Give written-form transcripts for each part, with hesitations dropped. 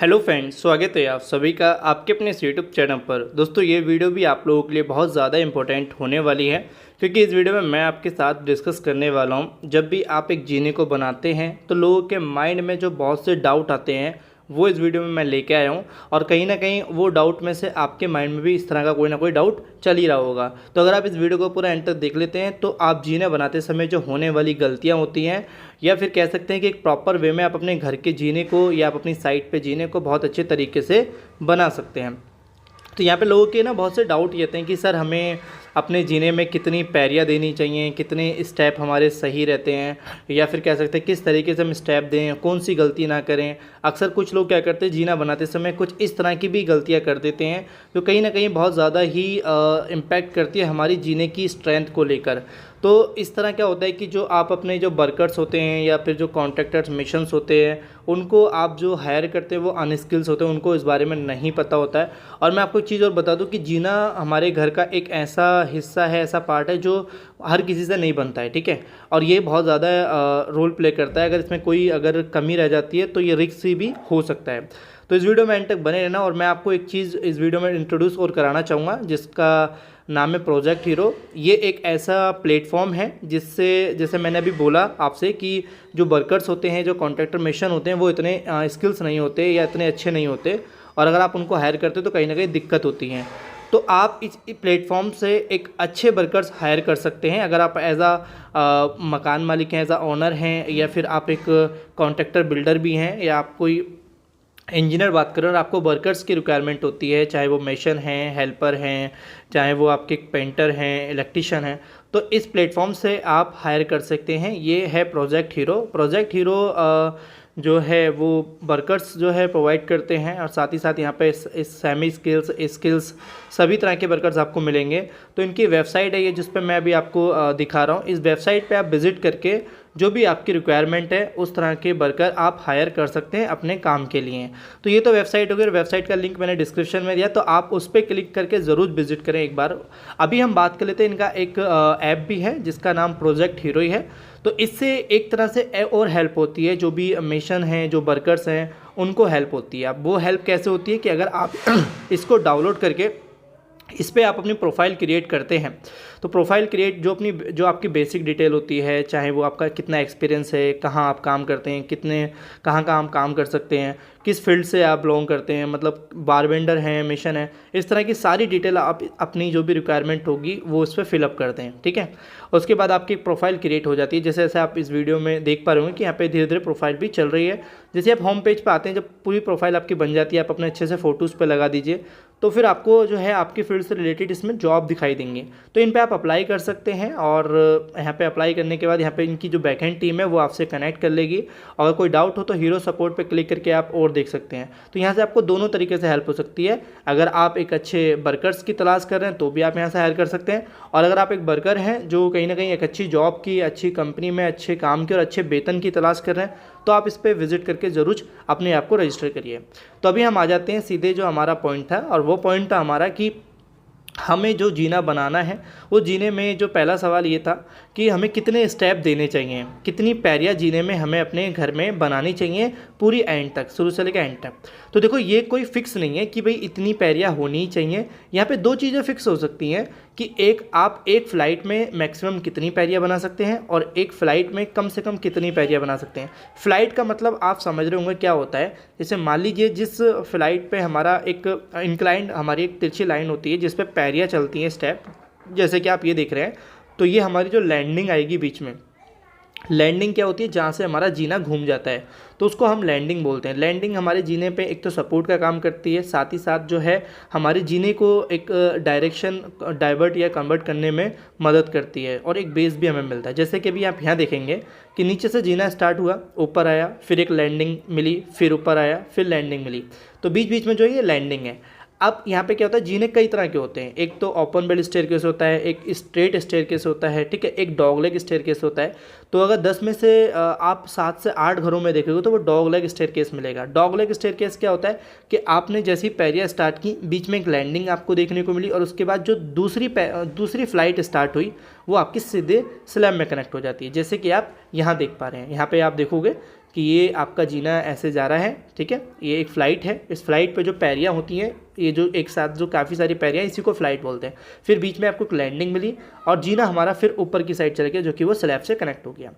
Hello friends, स्वागत है आप सभी का आपके अपने इस यूट्यूब चैनल पर। दोस्तों, ये वीडियो भी आप लोगों के लिए बहुत ज़्यादा इंपॉर्टेंट होने वाली है, क्योंकि इस वीडियो में मैं आपके साथ डिस्कस करने वाला हूँ। जब भी आप एक जीने को बनाते हैं तो लोगों के माइंड में जो बहुत से डाउट आते हैं वो इस वीडियो में मैं लेके आया हूँ। और कहीं ना कहीं वो डाउट में से आपके माइंड में भी इस तरह का कोई ना कोई डाउट चल ही रहा होगा। तो अगर आप इस वीडियो को पूरा एंड तक देख लेते हैं तो आप जीने बनाते समय जो होने वाली गलतियाँ होती हैं, या फिर कह सकते हैं कि एक प्रॉपर वे में आप अपने घर के जीने को या आप अपनी साइट पे जीने को बहुत अच्छे तरीके से बना सकते हैं। तो यहाँ पे लोगों के ना बहुत से डाउट ये आते हैं कि सर हमें अपने जीने में कितनी पैरियाँ देनी चाहिए, कितने स्टेप हमारे सही रहते हैं, या फिर कह सकते हैं किस तरीके से हम स्टेप दें, कौन सी गलती ना करें। अक्सर कुछ लोग क्या करते हैं, जीना बनाते समय कुछ इस तरह की भी गलतियाँ कर देते हैं जो कहीं ना कहीं बहुत ज़्यादा ही इम्पैक्ट करती है हमारी जीने की स्ट्रेंथ को लेकर। तो इस तरह क्या होता है कि जो आप अपने जो वर्कर्स होते हैं या फिर जो कॉन्ट्रैक्टर्स मिशंस होते हैं, उनको आप जो हायर करते हैं वो अनस्किल्स होते हैं, उनको इस बारे में नहीं पता होता है। और मैं आपको एक चीज़ और बता दूं कि जीना हमारे घर का एक ऐसा हिस्सा है, ऐसा पार्ट है जो हर किसी से नहीं बनता है, ठीक है। और ये बहुत ज़्यादा रोल प्ले करता है। अगर इसमें कोई अगर कमी रह जाती है तो ये रिस्क भी हो सकता है। तो इस वीडियो में एंड तक बने रहना। और मैं आपको एक चीज़ इस वीडियो में इंट्रोड्यूस और कराना चाहूँगा जिसका नाम है प्रोजेक्ट हीरो। ये एक ऐसा प्लेटफॉर्म है जिससे, जैसे मैंने अभी बोला आपसे, कि जो वर्कर्स होते हैं, जो कॉन्ट्रैक्टर मिशन होते हैं, वो इतने स्किल्स नहीं होते या इतने अच्छे नहीं होते, और अगर आप उनको हायर करते हो तो कहीं ना कहीं दिक्कत होती है। तो आप इस प्लेटफॉर्म से एक अच्छे वर्कर्स हायर कर सकते हैं। अगर आप एज मकान मालिक हैं, एज ओनर हैं, या फिर आप एक कॉन्ट्रैक्टर बिल्डर भी हैं, या आप कोई इंजीनियर बात करें और आपको वर्कर्स की रिक्वायरमेंट होती है, चाहे वो मेशन हैं, हेल्पर हैं, चाहे वो आपके पेंटर हैं, इलेक्ट्रिशियन हैं, तो इस प्लेटफॉर्म से आप हायर कर सकते हैं। ये है प्रोजेक्ट हीरो। प्रोजेक्ट हीरो जो है वो वर्कर्स जो है प्रोवाइड करते हैं, और साथ ही साथ यहाँ पे इस सेमी स्किल्स सभी तरह के वर्कर्स आपको मिलेंगे। तो इनकी वेबसाइट है ये, जिस पर मैं अभी आपको दिखा रहा हूँ। इस वेबसाइट पे आप विज़िट करके जो भी आपकी रिक्वायरमेंट है उस तरह के वर्कर आप हायर कर सकते हैं अपने काम के लिए। तो ये तो वेबसाइट हो गई। वेबसाइट का लिंक मैंने डिस्क्रिप्शन में दिया, तो आप उस पर क्लिक करके ज़रूर विजिट करें एक बार। अभी हम बात कर लेते हैं, इनका एक ऐप भी है जिसका नाम प्रोजेक्ट हीरो ही है। तो इससे एक तरह से और हेल्प होती है, जो भी मिशन हैं, जो वर्कर्स हैं, उनको हेल्प होती है। अब वो हेल्प कैसे होती है कि अगर आप इसको डाउनलोड करके इस पर आप अपनी प्रोफाइल क्रिएट करते हैं, तो प्रोफाइल क्रिएट जो आपकी बेसिक डिटेल होती है, चाहे वो आपका कितना एक्सपीरियंस है, कहाँ आप काम करते हैं, कहाँ आप काम कर सकते हैं, किस फील्ड से आप बिलोंग करते हैं, मतलब बारबेंडर हैं, मिशन है, इस तरह की सारी डिटेल आप अपनी जो भी रिक्वायरमेंट होगी वो उस पर फिलअप करते हैं, ठीक है। उसके बाद आपकी प्रोफाइल क्रिएट हो जाती है। जैसे जैसे आप इस वीडियो में देख पा रहे होंगे कि यहाँ पे धीरे धीरे प्रोफाइल भी चल रही है। जैसे आप होम पेज पे आते हैं, जब पूरी प्रोफाइल आपकी बन जाती है, आप अपने अच्छे से फ़ोटोज़ पे लगा दीजिए, तो फिर आपको जो है आपकी फील्ड से रिलेटेड इसमें जॉब दिखाई देंगे। तो इन पे आप अप्लाई कर सकते हैं, और यहाँ पे अप्लाई करने के बाद यहाँ पे इनकी जो बैकएंड टीम है वो आपसे कनेक्ट कर लेगी। अगर कोई डाउट हो तो हीरो सपोर्ट पे क्लिक करके आप और देख सकते हैं। तो यहाँ से आपको दोनों तरीके से हेल्प हो सकती है। अगर आप एक अच्छे वर्कर्स की तलाश कर रहे हैं तो भी आप यहाँ से हायर कर सकते हैं, और अगर आप एक वर्कर हैं जो कहीं ना कहीं एक अच्छी जॉब की, अच्छी कंपनी में अच्छे काम की और अच्छे वेतन की तलाश कर रहे हैं, तो आप इस पर विजिट करके ज़रूर अपने आप को रजिस्टर करिए। तो अभी हम आ जाते हैं सीधे जो हमारा पॉइंट था, और वो पॉइंट था हमारा कि हमें जो जीना बनाना है, वो जीने में जो पहला सवाल ये था कि हमें कितने स्टेप देने चाहिए, कितनी पैरियाँ जीने में हमें अपने घर में बनानी चाहिए पूरी एंड तक, शुरू से लेकर एंड तक। तो देखो, ये कोई फिक्स नहीं है कि भाई इतनी पैरियाँ होनी ही चाहिए। यहाँ पे दो चीज़ें फिक्स हो सकती हैं कि आप एक फ़्लाइट में मैक्सिमम कितनी पैरियाँ बना सकते हैं, और एक फ़्लाइट में कम से कम कितनी पैरियाँ बना सकते हैं। फ़्लाइट का मतलब आप समझ रहे होंगे क्या होता है। जैसे मान लीजिए जिस फ़्लाइट पे हमारा एक इंक्लाइंड, हमारी एक तिरछी लाइन होती है जिस पे पैरियाँ चलती हैं स्टेप, जैसे कि आप ये देख रहे हैं, तो ये हमारी जो लैंडिंग आएगी बीच में, लैंडिंग क्या होती है, जहाँ से हमारा जीना घूम जाता है, तो उसको हम लैंडिंग बोलते हैं। लैंडिंग हमारे जीने पे एक तो सपोर्ट का काम करती है, साथ ही साथ जो है हमारे जीने को एक डायरेक्शन डाइवर्ट या कन्वर्ट करने में मदद करती है, और एक बेस भी हमें मिलता है। जैसे कि अभी आप यहाँ देखेंगे कि नीचे से जीना स्टार्ट हुआ, ऊपर आया, फिर एक लैंडिंग मिली, फिर ऊपर आया, फिर लैंडिंग मिली, तो बीच बीच में जो है ये लैंडिंग है। अब यहाँ पे क्या होता है, जीने कई तरह के होते हैं। एक तो ओपन बेल स्टेयरकेस होता है, एक स्ट्रेट स्टेयरकेस होता है, ठीक है, एक डॉगलेग स्टेयरकेस होता है। तो अगर 10 में से आप 7 से 8 घरों में देखेंगे तो वो डॉगलेग स्टेयरकेस मिलेगा। डॉगलेग स्टेयरकेस क्या होता है कि आपने जैसी पैरियाँ स्टार्ट की, बीच में एक लैंडिंग आपको देखने को मिली, और उसके बाद जो दूसरी फ्लाइट स्टार्ट हुई वो आपकी सीधे स्लैब में कनेक्ट हो जाती है, जैसे कि आप यहाँ देख पा रहे हैं। यहाँ पे आप देखोगे कि ये आपका जीना ऐसे जा रहा है, ठीक है। ये एक फ़्लाइट है, इस फ्लाइट पे जो पैरियाँ होती हैं, ये जो एक साथ जो काफ़ी सारी पैरियाँ, इसी को फ्लाइट बोलते हैं। फिर बीच में आपको एक लैंडिंग मिली और जीना हमारा फिर ऊपर की साइड चला गया, जो कि वो स्लैब से कनेक्ट हो गया।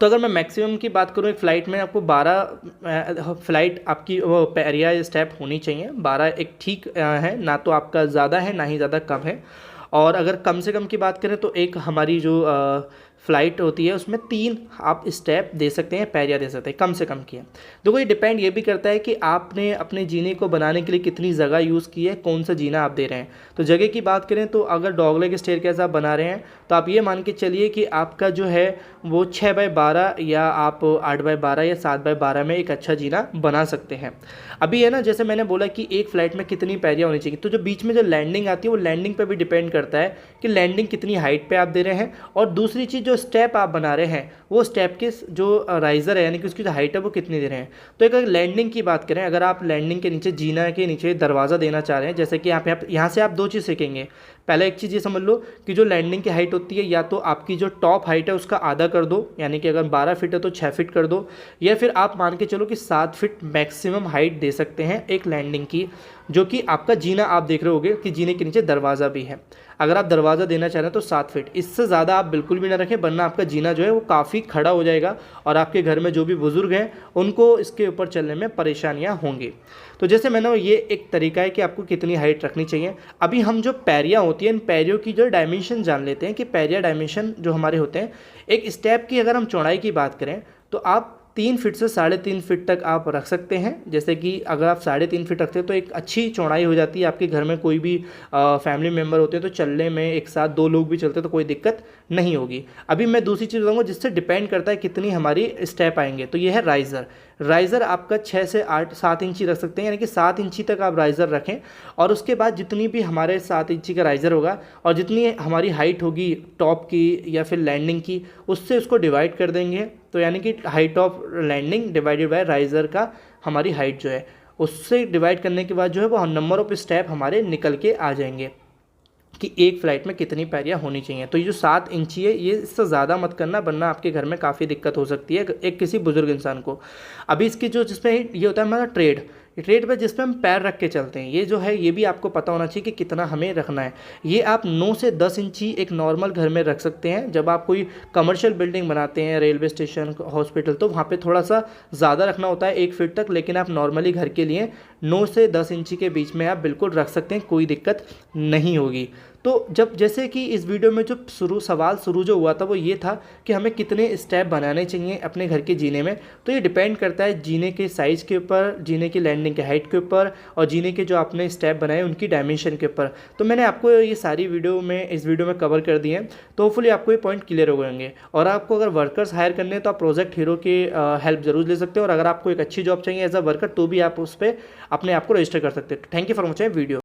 तो अगर मैं मैक्सिमम की बात करूँ एक फ़्लाइट में आपको 12 फ़्लाइट आपकी वो पैरिया स्टेप होनी चाहिए। 12 एक ठीक है, ना तो आपका ज़्यादा है ना ही ज़्यादा कम है। और अगर कम से कम की बात करें तो एक हमारी जो फ़्लाइट होती है उसमें 3 आप स्टेप दे सकते हैं, पैरिया दे सकते हैं, कम से कम की है। देखो ये डिपेंड ये भी करता है कि आपने अपने जीने को बनाने के लिए कितनी जगह यूज़ की है, कौन सा जीना आप दे रहे हैं। तो जगह की बात करें तो अगर डॉगलेग स्टेयरकेस आप बना रहे हैं तो आप ये मान के चलिए कि आपका जो है वो 6x12 या आप 8x12 या 7x12 में एक अच्छा जीना बना सकते हैं। अभी है ना, जैसे मैंने बोला कि एक फ़्लाइट में कितनी पैरियाँ होनी चाहिए, तो जो बीच में जो लैंडिंग आती है वो लैंडिंग पे भी डिपेंड करता है कि लैंडिंग कितनी हाइट पे आप दे रहे हैं। और दूसरी चीज़, जो स्टेप आप बना रहे हैं वो स्टेप के जो राइज़र है यानी कि उसकी जो हाइट है वो कितनी दे रहे हैं। तो एक अगर लैंडिंग की बात करें, अगर आप लैंडिंग के नीचे, जीना के नीचे दरवाज़ा देना चाह रहे हैं, जैसे कि आप यहाँ से आप 2 चीज़ सीखेंगे। पहला एक चीज़ ये समझ लो कि जो लैंडिंग की हाइट होती है, या तो आपकी जो टॉप हाइट है उसका आधा कर दो, यानी कि अगर 12 फीट है तो 6 फीट कर दो, या फिर आप मान के चलो कि 7 फीट मैक्सिमम हाइट दे सकते हैं एक लैंडिंग की, जो कि आपका जीना आप देख रहे होगे कि जीने के नीचे दरवाज़ा भी है। अगर आप दरवाज़ा देना चाह रहे हैं तो 7 फीट, इससे ज़्यादा आप बिल्कुल भी ना रखें, वरना आपका जीना जो है वो काफ़ी खड़ा हो जाएगा और आपके घर में जो भी बुज़ुर्ग हैं उनको इसके ऊपर चलने में परेशानियां होंगी। तो जैसे मैंने, ये एक तरीका है कि आपको कितनी हाइट रखनी चाहिए। अभी हम जो पैरियाँ होती हैं, इन पैरियों की जो डायमेंशन जान लेते हैं कि पैरिया डायमेंशन जो हमारे होते हैं, एक स्टेप की अगर हम चौड़ाई की बात करें तो आप 3 फीट से 3.5 फीट तक आप रख सकते हैं। जैसे कि अगर आप 3.5 फीट रखते हैं तो एक अच्छी चौड़ाई हो जाती है। आपके घर में कोई भी फैमिली मेम्बर होते हैं तो चलने में एक साथ 2 लोग भी चलते हैं तो कोई दिक्कत नहीं होगी। अभी मैं दूसरी चीज़ बताऊँगा जिससे डिपेंड करता है कितनी हमारी स्टेप आएंगे। तो ये है राइज़र। राइज़र आपका 6 से 7 इंची रख सकते हैं, यानी कि 7 इंची तक आप राइज़र रखें। और उसके बाद जितनी भी हमारे 7 इंची का राइज़र होगा और जितनी हमारी हाइट होगी टॉप की या फिर लैंडिंग की, उससे उसको डिवाइड कर देंगे। तो यानी कि height of landing divided by riser का हमारी हाइट जो है, उससे डिवाइड करने के बाद जो है वो नंबर ऑफ स्टेप हमारे निकल के आ जाएंगे कि एक फ़्लाइट में कितनी पैरियाँ होनी चाहिए। तो ये जो 7 इंची है, ये इससे ज़्यादा मत करना, वरना आपके घर में काफ़ी दिक्कत हो सकती है एक किसी बुज़ुर्ग इंसान को। अभी इसकी जो जिसमें ये होता है हमारा ट्रेड पे जिसमें हम पैर रख के चलते हैं, ये जो है ये भी आपको पता होना चाहिए कि कितना हमें रखना है। ये आप 9 से 10 इंची एक नॉर्मल घर में रख सकते हैं। जब आप कोई कमर्शियल बिल्डिंग बनाते हैं, रेलवे स्टेशन, हॉस्पिटल, तो वहाँ पे थोड़ा सा ज़्यादा रखना होता है 1 फीट तक, लेकिन आप नॉर्मली घर के लिए 9 से 10 इंची के बीच में आप बिल्कुल रख सकते हैं, कोई दिक्कत नहीं होगी। तो जब, जैसे कि इस वीडियो में जो सवाल शुरू जो हुआ था वो ये था कि हमें कितने स्टेप बनाने चाहिए अपने घर के जीने में। तो ये डिपेंड करता है जीने के साइज़ के ऊपर, जीने की लैंडिंग के हाइट के ऊपर और जीने के जो आपने स्टेप बनाए उनकी डायमेंशन के ऊपर। तो मैंने आपको ये सारी वीडियो में, इस वीडियो में कवर कर दिए हैं। तो होपफुली आपको ये पॉइंट क्लियर हो गएंगे। और आपको अगर वर्कर्स हायर करने हैं तो आप प्रोजेक्ट हीरो की हेल्प ज़रूर ले सकते हो। और अगर आपको एक अच्छी जॉब चाहिए एज अ वर्कर तो भी आप उस पर अपने आप को रजिस्टर कर सकते हो। Thank you for watching video.